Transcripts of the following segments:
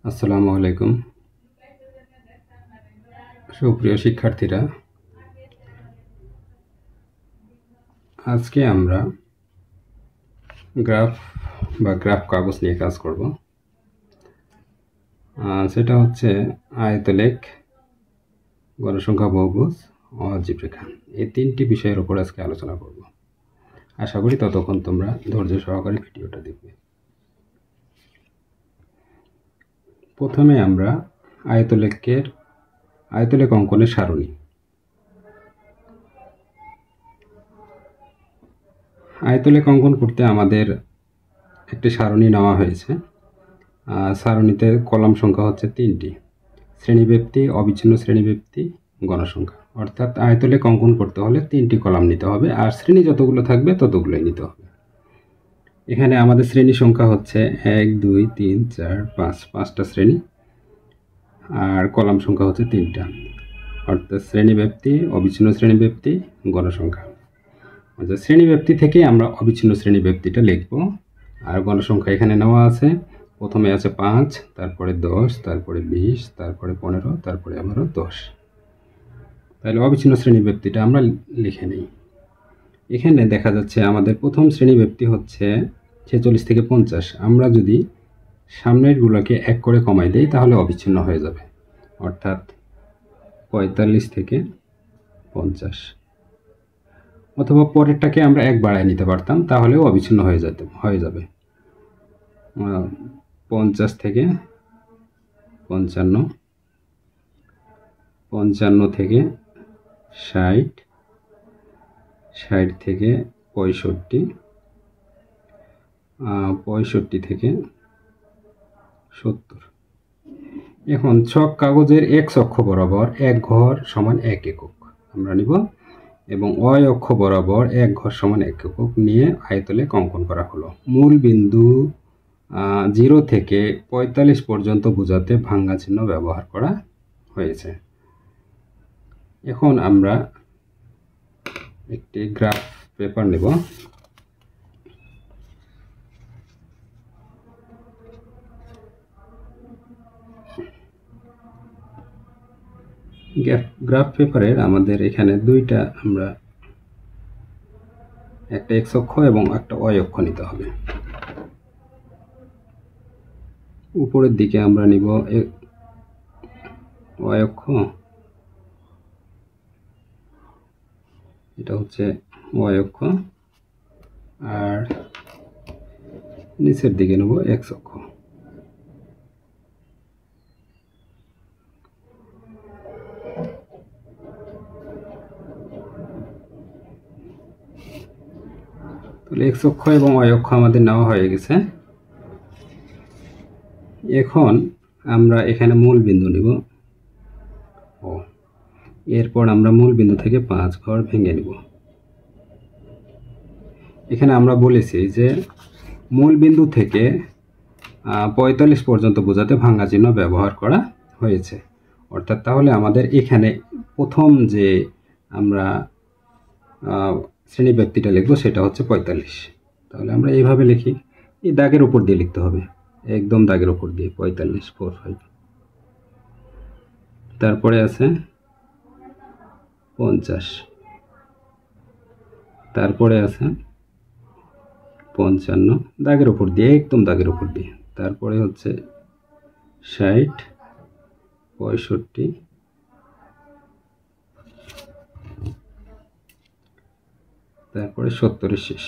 আসসালামু আলাইকুম সুপ্রিয় শিক্ষার্থীরা, আজকে আমরা গ্রাফ কাগজ নিয়ে কাজ করব। সেটা হচ্ছে আয়তলেখ, গণসংখ্যা, বহুভুজ, অজীব রেখা, এই তিনটি বিষয়ের উপর আজকে আলোচনা করব। আশা করি ততক্ষণ তোমরা ধৈর্য সহকারে ভিডিওটা দেখবে। প্রথমে আমরা আয়তলেখ অঙ্কনের সারণী। আয়তলেখ অঙ্কন করতে আমাদের একটি সারণী নেওয়া হয়েছে। সারণীতে কলাম সংখ্যা হচ্ছে 3টি: শ্রেণীব্যাপ্তি, অবিচ্ছিন্ন শ্রেণীব্যাপ্তি, গণসংখ্যা। অর্থাৎ আয়তলেখ অঙ্কন করতে হলে 3টি কলাম নিতে হবে, আর শ্রেণী যতগুলো থাকবে ততগুলোই নিতে হবে। এখানে আমাদের শ্রেণী সংখ্যা হচ্ছে 1, 2, 3, 4, 5, 5টা শ্রেণী, আর কলাম সংখ্যা হচ্ছে 3টা। অর্থাৎ শ্রেণীব্যাপ্তি, অবিচ্ছিন্ন শ্রেণীব্যাপ্তি, গণসংখ্যা। আচ্ছা, শ্রেণীব্যাপ্তি থেকে আমরা অবিচ্ছিন্ন শ্রেণীব্যাপ্তিটা লিখব। আর গণসংখ্যা এখানে নেওয়া আছে। প্রথমে আছে 5, তারপরে 10, তারপরে 20, তারপরে 15, তারপরে আবারও 10। তাহলে অবিচ্ছিন্ন শ্রেণীব্যাপ্তিটা আমরা লিখে নিই। এখানে দেখা যাচ্ছে আমাদের প্রথম শ্রেণীব্যাপ্তি হচ্ছে 46 থেকে 50। আমরা যদি সামনেরগুলোকে 1 করে কমাই দেই তাহলে অবিচ্ছিন্ন হয়ে যাবে। অর্থাৎ 45 থেকে 50, অথবা পরেরটাকে আমরা 1 বাড়ায় নিতে পারতাম, তাহলেও অবিচ্ছিন্ন হয়ে যাবে। 50 থেকে 55, 55 থেকে 60, 60 থেকে 65, 65 থেকে 70। এখন ছক কাগজের X অক্ষ বরাবর 1 ঘর সমান 1 একক আমরা নিব, এবং Y অক্ষ বরাবর 1 ঘর সমান 1 একক নিয়ে আয়তলেখ অঙ্কন করা হলো। মূল বিন্দু 0 থেকে 45 পর্যন্ত বোঝাতে ভাঙা চিহ্ন ব্যবহার করা হয়েছে। এখন আমরা একটি গ্রাফ পেপার নেব। গ্রাফ পেপারের আমাদের এখানে দুইটা, আমরা একটা X অক্ষ এবং একটা Y অক্ষ নিতে হবে। উপরের দিকে আমরা নিব Y অক্ষ, এটা হচ্ছে Y অক্ষ, আর নিচের দিকে নেব X অক্ষ। তাহলে X অক্ষ এবং Y অক্ষ আমাদের নেওয়া হয়ে গেছে। এখন আমরা এখানে মূল বিন্দু নিব, এরপর আমরা মূল বিন্দু থেকে 5 ঘর ভেঙে নিব। এখানে আমরা বলেছি যে মূল বিন্দু থেকে 45 পর্যন্ত বোঝাতে ভাঙা চিহ্ন ব্যবহার করা হয়েছে। অর্থাৎ তাহলে আমাদের এখানে প্রথম যে আমরা শ্রেণীব্যাপ্তিটা লিখব সেটা হচ্ছে 45। তাহলে আমরা এইভাবে লিখি, এই দাগের উপর দিয়ে লিখতে হবে, একদম দাগের উপর দিয়ে 45, 45। তারপরে আছে 50, তারপরে আছে 55, দাগের উপর দিয়ে, একদম দাগের উপর দিয়ে। তারপরে হচ্ছে 60, 65, তারপরে 70 শেষ।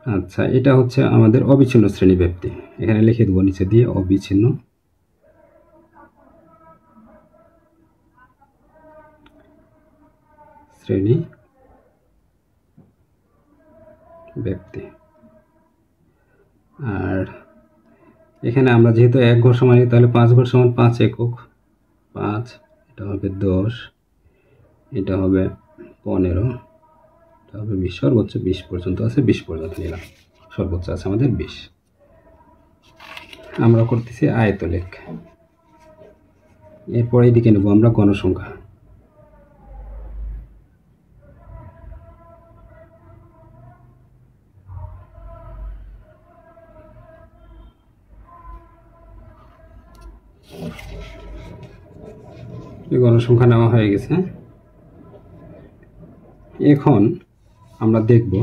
আচ্ছা, এটা হচ্ছে আমাদের অবিচ্ছিন্ন শ্রেণীব্যাপ্তি। এখানে লিখে দেবো নিচে দিয়ে অবিচ্ছিন্ন শ্রেণী ব্যক্তি। আর এখানে আমরা যেহেতু 1 ঘর সমান, তাহলে 5 ঘর সমান 5 একক, 5, এটা হবে 10, এটা হবে 15, এটা হবে 20, সর্বোচ্চ 20 পর্যন্ত আছে, 20 পর্যন্ত নিলাম, সর্বোচ্চ আছে আমাদের 20। আমরা করতেছি আয়তলেখ। এরপর এইদিকে নেব আমরা গণসংখ্যা। এই গণসংখ্যা নেওয়া হয়ে গেছে। এখন আমরা দেখব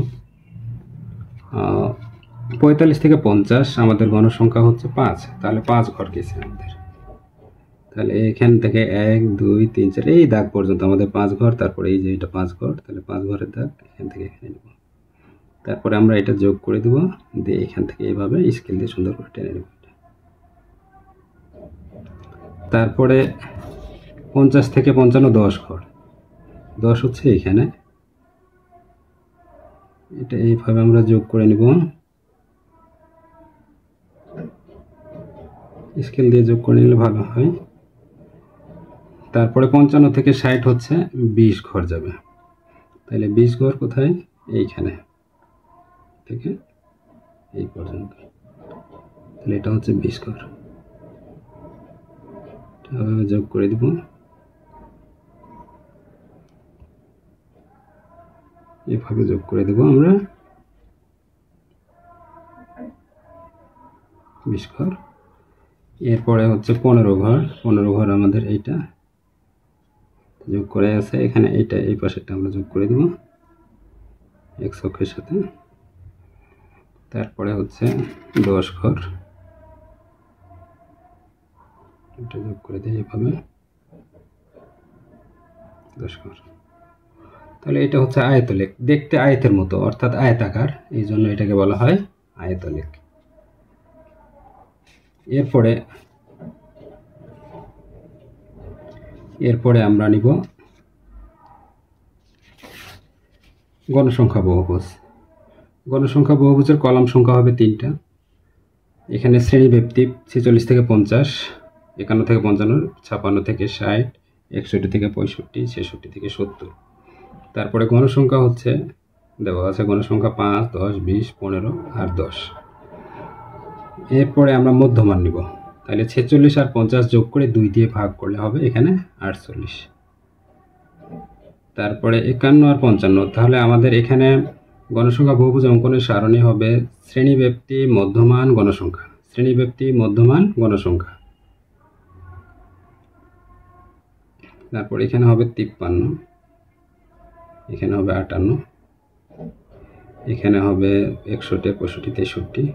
45 থেকে 50 আমাদের গণসংখ্যা হচ্ছে 5, তাহলে 5 ঘর গেছে আমাদের। তাহলে এখান থেকে 1 2 3 4 এই দাগ পর্যন্ত আমাদের 5 ঘর, তারপরে এই যে এটা 5 ঘর, তাহলে 5 ঘরের দাগ এখান থেকে এখানে নেব। তারপরে আমরা এটা যোগ করে দেব, দিয়ে এখান থেকে এইভাবে স্কেল দিয়ে সুন্দর করে টেনে নেব। তারপরে 50 থেকে 55 10 ঘর, 10 হচ্ছে এখানে, এটা এইভাবে আমরা যোগ করে নেব, স্কেল দিয়ে যোগ করে নিলে ভালো হয়। তারপরে 55 থেকে 60 হচ্ছে 20 ঘর যাবে, তাহলে 20 ঘর কোথায়, এইখানে থেকে এই পর্যন্ত, তাহলে এটা হচ্ছে 20 ঘর, যোগ করে দিব। এভাবে যোগ করে দেব আমরা 20 ঘর। এরপরে হচ্ছে 15 ঘর, 15 ঘর আমাদের এইটা যোগ করে আছে, এখানে এইটা এই পাশেরটা আমরা যোগ করে দেব x অক্ষের সাথে। তারপরে হচ্ছে 10 ঘর, এটা যোগ করে দিই এভাবে 10 ঘর। তাহলে এটা হচ্ছে আয়তলেখ, দেখতে আয়তের মতো অর্থাৎ আয়তাকার, এই জন্য এটাকে বলা হয় আয়তলেখ। এরপরে আমরা নিব গণসংখ্যা বহুভুজ। গণসংখ্যা বহুভুজের কলাম সংখ্যা হবে 3টা। এখানে শ্রেণীব্যাপ্তি 46 থেকে 50, 51 থেকে 55, 56 থেকে 60, 61 থেকে 65, 66 থেকে 70। তারপরে গণসংখ্যা হচ্ছে দেওয়া আছে, গণসংখ্যা 5 10 20 15 আর 10। এরপরে আমরা মধ্যমান নিব, তাহলে 46 আর 50 যোগ করে 2 দিয়ে ভাগ করলে হবে এখানে 48। তারপরে 51 আর 55, তাহলে আমাদের এখানে গণসংখ্যা বহুভুজ অঙ্কনের সারণী হবে শ্রেণীব্যাপ্তি মধ্যমান গণসংখ্যা, শ্রেণীব্যাপ্তি মধ্যমান গণসংখ্যা। তারপর এখানে হবে 53, এখানে হবে 58, এখানে হবে 61 65 63,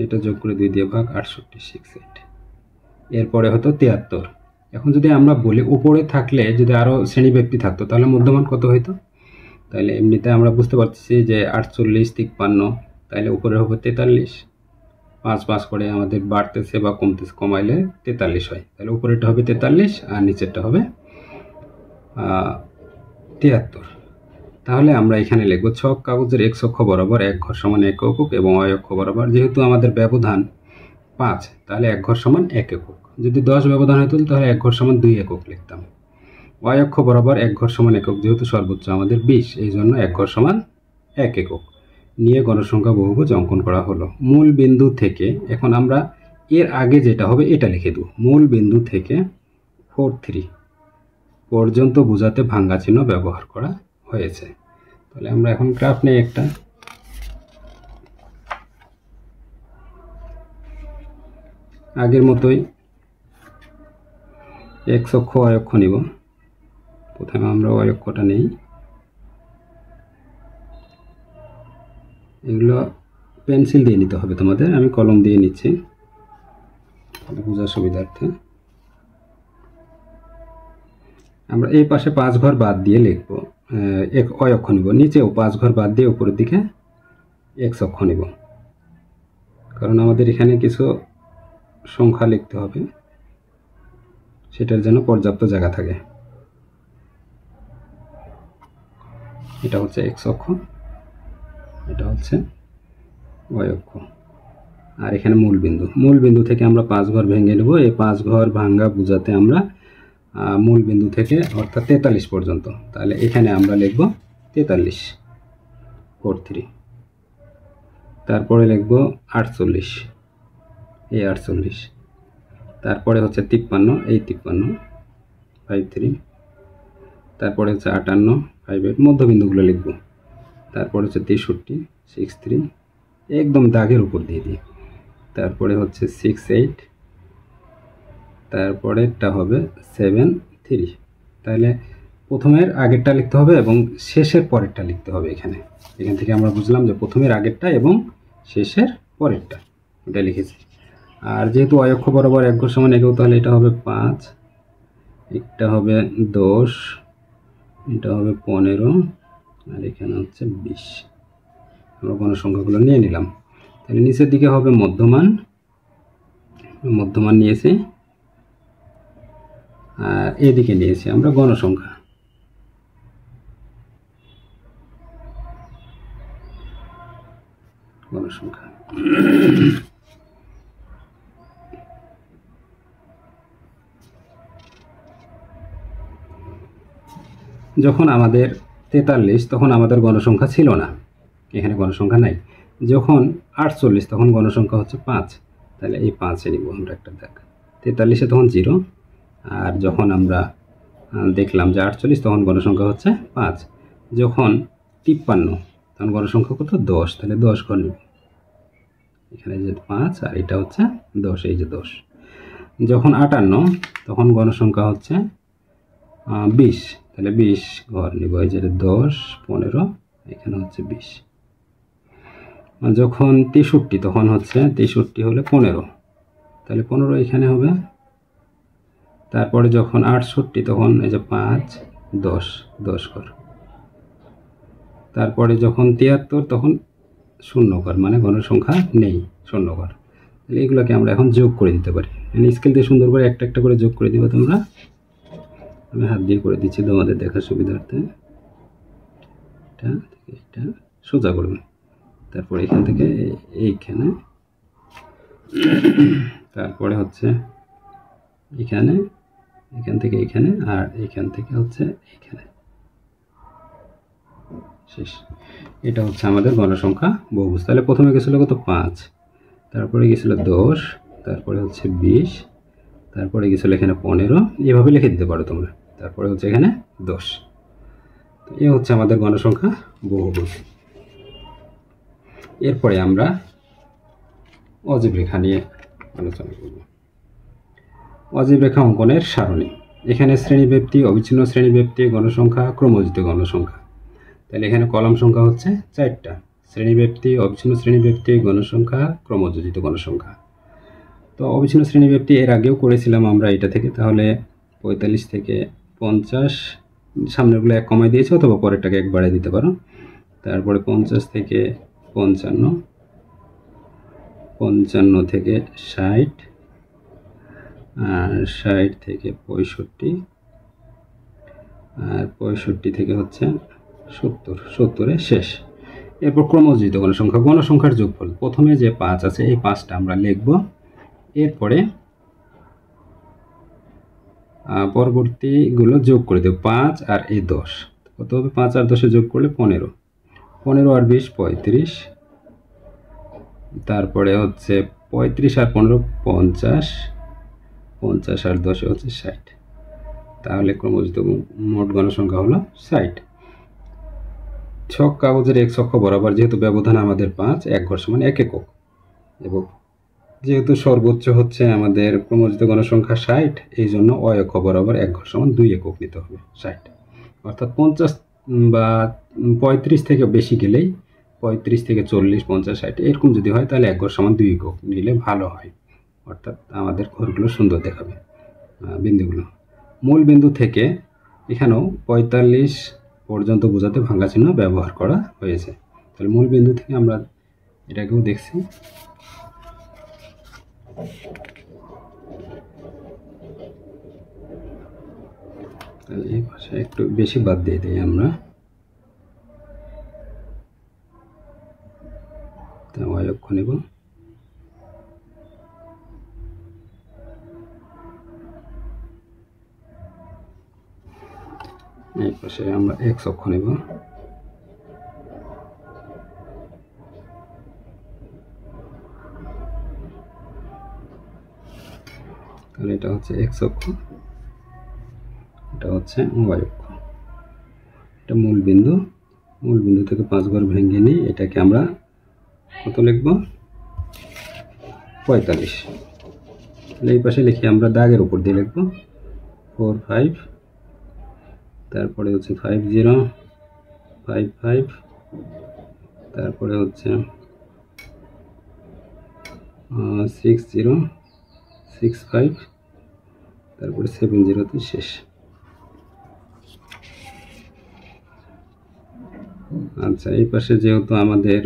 এটা যোগ করে 2 দিয়ে ভাগ 68 68। এরপরে হতো 73। এখন যদি আমরা বলি উপরে থাকলে যদি আরও শ্রেণীব্যাপ্তি থাকতো তাহলে মধ্যমান কত হইতো, তাহলে এমনিতে আমরা বুঝতে পারছি যে 48 53, তাহলে উপরে হবে 43, 5 5 করে আমাদের বাড়তেছে বা কমতেছে, কমাইলে 43 হয়, তাহলে উপরেরটা হবে 43 আর নিচেরটা হবে 73। তাহলে আমরা এখানে লিখব ছক কাগজের x অক্ষ বরাবর 1 ঘর সমান 1 একক এবং y অক্ষ বরাবর, যেহেতু আমাদের ব্যবধান 5 তাহলে 1 ঘর সমান 1 একক। যদি 10 ব্যবধান হতো তাহলে 1 ঘর সমান 2 একক লিখতাম। y অক্ষ বরাবর 1 ঘর সমান একক, যেহেতু সর্বোচ্চ আমাদের 20, এই জন্য 1 ঘর সমান 1 একক নিয়ে গণসংখ্যা বহুভুজ অঙ্কন করা হলো। মূল বিন্দু থেকে, এখন আমরা এর আগে যেটা হবে এটা লিখে দেব, মূল বিন্দু থেকে 43 পর্যন্ত বোঝাতে ভাঙ্গা চিহ্ন ব্যবহার করা হয়েছে। তাহলে আমরা এখন গ্রাফ নেই একটা, আগের মতোই x অক্ষ y অক্ষ নিব। প্রথমে আমরা y অক্ষটা নেই, এগুলো পেন্সিল দিয়ে নিতে হবে তোমাদের, আমি কলম দিয়ে নিচ্ছি বোঝার সুবিধার্থে। আমরা এই পাশে 5 ঘর বাদ দিয়ে লিখব, y অক্ষ নিব, নিচেও 5 ঘর বাদ দিয়ে উপরের দিকে x অক্ষ নিব, কারণ আমাদের এখানে কিছু সংখ্যা লিখতে হবে, সেটার জন্য পর্যাপ্ত জায়গা থাকে। এটা হচ্ছে x অক্ষ, এটা হচ্ছে y অক্ষ, আর এখানে মূল বিন্দু। মূল বিন্দু থেকে আমরা 5 ঘর ভেঙে নেব, এই 5 ঘর ভাঙ্গা বোঝাতে আমরা মূল বিন্দু থেকে অর্থাৎ 43 পর্যন্ত, তাহলে এখানে আমরা লিখব 43 43। তারপরে লিখব 48, এই 48। তারপরে হচ্ছে 53, এই 53 53। তারপরে হচ্ছে 58 58, মধ্যবিন্দুগুলো লিখব। তারপরে হচ্ছে 63 63, একদম দাগের উপর দিয়ে দিই। তারপরে হচ্ছে 68, তারপরেরটা হবে 7 3। তাহলে প্রথমের আগেরটা লিখতে হবে এবং শেষের পরেরটা লিখতে হবে। এখান থেকে আমরা বুঝলাম যে প্রথমের আগেরটা এবং শেষের পরেরটা, এটা লিখেছি। আর যেহেতু অয়ক্ষ বরাবর এক ঘর সমান একক, তাহলে এটা হবে 5, এটা হবে 10, এটা হবে 15, আর এখানে হচ্ছে 20। আমরা গণসংখ্যাগুলো নিয়ে নিলাম। তাহলে নিচের দিকে হবে মধ্যমান নিয়েছি, আর এদিকে নিয়েছি আমরা গণসংখ্যা। যখন আমাদের 43 তখন আমাদের গণসংখ্যা ছিল না, এখানে গণসংখ্যা নাই। যখন 48 তখন গণসংখ্যা হচ্ছে 5, তাহলে এই 5 নিব আমরা একটা দাগ। 43-এ তখন 0, আর যখন আমরা দেখলাম যে 48 তখন গণসংখ্যা হচ্ছে 5। যখন 53 তখন গণসংখ্যা কত? 10, তাহলে 10 ঘর নিব। এখানে যে 5 আর এটা হচ্ছে 10, এই যে 10। যখন 58 তখন গণসংখ্যা হচ্ছে 20, তাহলে 20 ঘর নিব। এই যে 10 15, এখানে হচ্ছে 20। যখন 63 তখন হচ্ছে 63 হলে 15, তাহলে 15 এখানে হবে। তারপরে যখন 68 তখন এই যে 5 10 10 ঘর। তারপরে যখন 73 তখন 0 ঘর, মানে গণসংখ্যা নেই, 0 ঘর। তাহলে এগুলোকে আমরা এখন যোগ করে দিতে পারি। স্কেল দিয়ে সুন্দর করে একটা একটা করে যোগ করে দিবা তোমরা। আমি হাত দিয়ে করে দিচ্ছি তোমাদের দেখার সুবিধার্থে। এটা থেকে এটা সোজা করবে, তারপরে এখান থেকে এইখানে, তারপরে হচ্ছে এখানে, এখান থেকে এখানে, আর এখান থেকে হচ্ছে এখানে, শেষ। এটা হচ্ছে আমাদের গণসংখ্যা বহুভুজ। তাহলে প্রথমে গেছিল কত? 5, তারপরে গেছিল 10, তারপরে হচ্ছে 20, তারপরে গেছিল এখানে 15, এভাবে লিখে দিতে পারো তোমরা। তারপরে হচ্ছে এখানে 10। এ হচ্ছে আমাদের গণসংখ্যা বহুভুজ। এরপরে আমরা অজীব রেখা নিয়ে আলোচনা করব। অজীব রেখা অঙ্কনের সারণী। এখানে শ্রেণীব্যাপ্তি, অবিচ্ছিন্ন শ্রেণীব্যাপ্তি, গণসংখ্যা, ক্রমযোজিত গণসংখ্যা। তাহলে এখানে কলাম সংখ্যা হচ্ছে 4টা: শ্রেণীব্যাপ্তি, অবিচ্ছিন্ন শ্রেণীব্যাপ্তি, গণসংখ্যা, ক্রমযোজিত গণসংখ্যা। তো অবিচ্ছিন্ন শ্রেণীব্যাপ্তি এর আগেও করেছিলাম আমরা এটা থেকে। তাহলে 45 থেকে 50, সামনেরগুলো 1 কমাই দিয়েছে, অথবা পরেরটাকে 1 বাড়াই দিতে পারো। তারপরে 50 থেকে 55, 55 থেকে 60, আর 60 থেকে 65, আর 65 থেকে হচ্ছে 70, 70-এ শেষ। এরপর ক্রমযোজিত গণসংখ্যা, গণসংখ্যার যোগফল। প্রথমে যে 5 আছে এই 5টা আমরা লিখব, এরপরে পরবর্তীগুলো যোগ করে দেব। 5 আর এই 10 কত হবে? 5 আর 10-এ যোগ করলে 15, 15 আর 20 35, তারপরে হচ্ছে 35 আর 15 50, 50 আর 10-এ হচ্ছে 60। তাহলে ক্রমযোজিত মোট গণসংখ্যা হলো 60। ছক কাগজের এক অক্ষ বরাবর যেহেতু ব্যবধান আমাদের 5, 1 ঘর সমান 1 একক, এবং যেহেতু সর্বোচ্চ হচ্ছে আমাদের ক্রমযোজিত গণসংখ্যা 60, এই জন্য অক্ষ বরাবর 1 ঘর সমান 2 একক নিতে হবে 60। অর্থাৎ 50 বা 35 থেকে বেশি গেলেই, 35 থেকে 40 50 60 এরকম যদি হয়, তাহলে 1 ঘর সমান 2 একক নিলে ভালো হয়। অর্থাৎ আমাদের ঘরগুলো সুন্দর দেখাবে। বিন্দুগুলো মূল বিন্দু থেকে এখানেও 45 পর্যন্ত বোঝাতে ভাঙা চিহ্ন ব্যবহার করা হয়েছে। তাহলে মূল বিন্দু থেকে আমরা এটাকেও দেখছি। তাহলে এই পাশে একটু বেশি বাদ দিয়ে দিই আমরা, y অক্ষ নেব। এই পাশে আমরা x অক্ষ নেব। তাহলে এটা হচ্ছে x অক্ষ, এটা হচ্ছে y অক্ষ। এটা মূল বিন্দু, মূল বিন্দু থেকে 5 ঘর ভেঙে নিই, এটাকে আমরা কত লিখব? 45। তাহলে এই পাশে লিখি, আমরা দাগের উপর দিয়ে লিখব 4 5, তারপরে হচ্ছে 5 0 5 5, তারপরে হচ্ছে 6 0 6 5, তারপরে 7 0 তে শেষ। আচ্ছা, এই পাশে যেহেতু আমাদের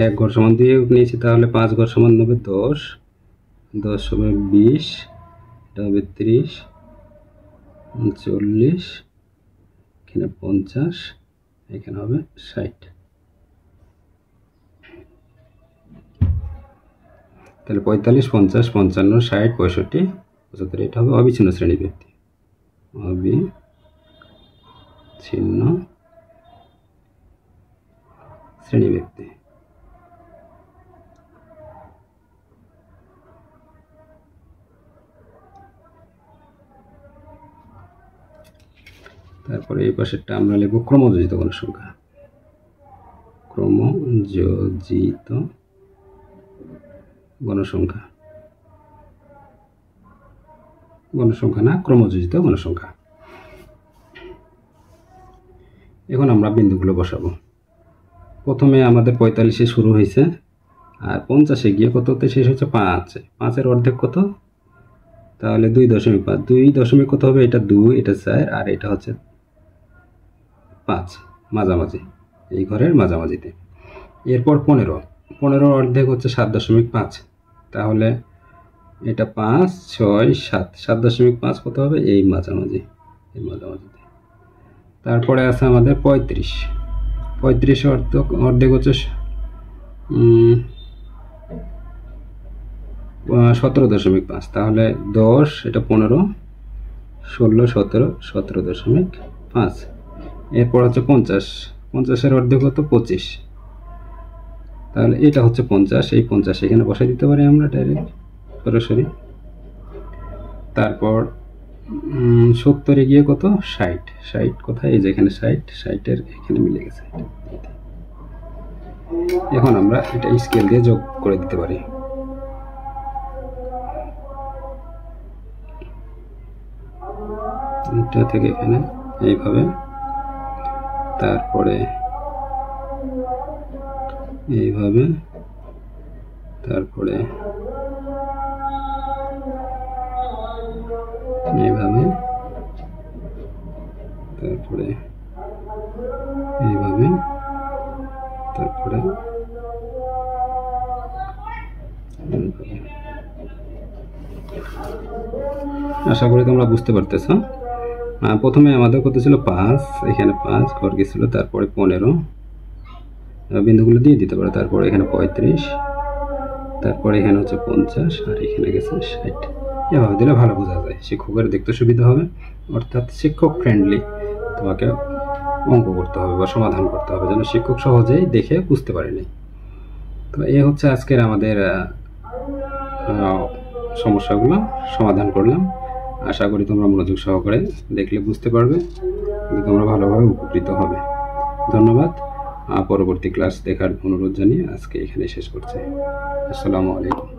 1 ঘর সমান 2 নিয়েছি, তাহলে 5 ঘর সমান হবে 10, 10 হবে 20, এটা হবে 30, 40, এখানে 50, এখানে হবে 60। তাহলে 45 50 55 60 65 75, এটা হবে অবিচ্ছিন্ন শ্রেণী ব্যক্তি। অবিচ্ছিন্ন শ্রেণী ব্যক্তি। তারপরে এই পাশেরটা আমরা লিখব ক্রমযোজিত গণসংখ্যা। ক্রমযোজিত গণসংখ্যা, গণসংখ্যা না, ক্রমযোজিত গণসংখ্যা। এখন আমরা বিন্দুগুলো বসাবো। প্রথমে আমাদের 45-এ শুরু হয়েছে, আর 50-এ গিয়ে কততে শেষ হচ্ছে? 5। 5-এর অর্ধেক কত? তাহলে 2.5। 2 কত হবে? এটা 2, এটা 4, আর এটা হচ্ছে 5, মাঝামাঝি, এই ঘরের মাঝামাঝিতে। এরপর 15 অর্ধেক হচ্ছে 7.5, তাহলে এটা 5 6 7, 7.5 কত হবে? এই মাঝামাঝি, এই মাঝামাঝিতে। তারপরে আছে আমাদের 35 অর্ধেক হচ্ছে 17.5, তাহলে 10, এটা 15 16 17 17.5। এরপর হচ্ছে 50-এর অর্ধেক হতো 25, তাহলে এটা হচ্ছে 50, এই 50 এখানে বসাই দিতে পারি আমরা ডাইরেক্ট সরাসরি। তারপর 70-এ গিয়ে কত? 60 কোথায়? এই যে এখানে 60-এর এখানে মিলে গেছে। এখন আমরা এটা স্কেল দিয়ে যোগ করে দিতে পারি। এটা থেকে এখানে এইভাবে, তারপরে এইভাবে, তারপরে এইভাবে, তারপরে এইভাবে, তারপরে আশা করি তোমরা বুঝতে পারতেছো। প্রথমে আমাদের কত ছিল? 5, এখানে 5 ঘর গেছিল, তারপরে 15 বিন্দুগুলো দিয়ে দিতে পারো, তারপরে এখানে 35, তারপরে এখানে হচ্ছে 50, আর এখানে গেছে 60। এভাবে দিলে ভালো বোঝা যায়, শিক্ষকের দেখতে সুবিধা হবে, অর্থাৎ শিক্ষক ফ্রেন্ডলি তোমাকে অঙ্ক করতে হবে বা সমাধান করতে হবে, যেন শিক্ষক সহজেই দেখে বুঝতে পারেনি। তো এই হচ্ছে আজকের আমাদের সমস্যাগুলো সমাধান করলাম। আশা করি তোমরা মনোযোগ সহকারে দেখলে বুঝতে পারবে, তোমরা ভালোভাবে উপকৃত হবে। ধন্যবাদ। পরবর্তী ক্লাস দেখার অনুরোধ জানিয়ে আজকে এখানে শেষ করছি। আসসালামু আলাইকুম।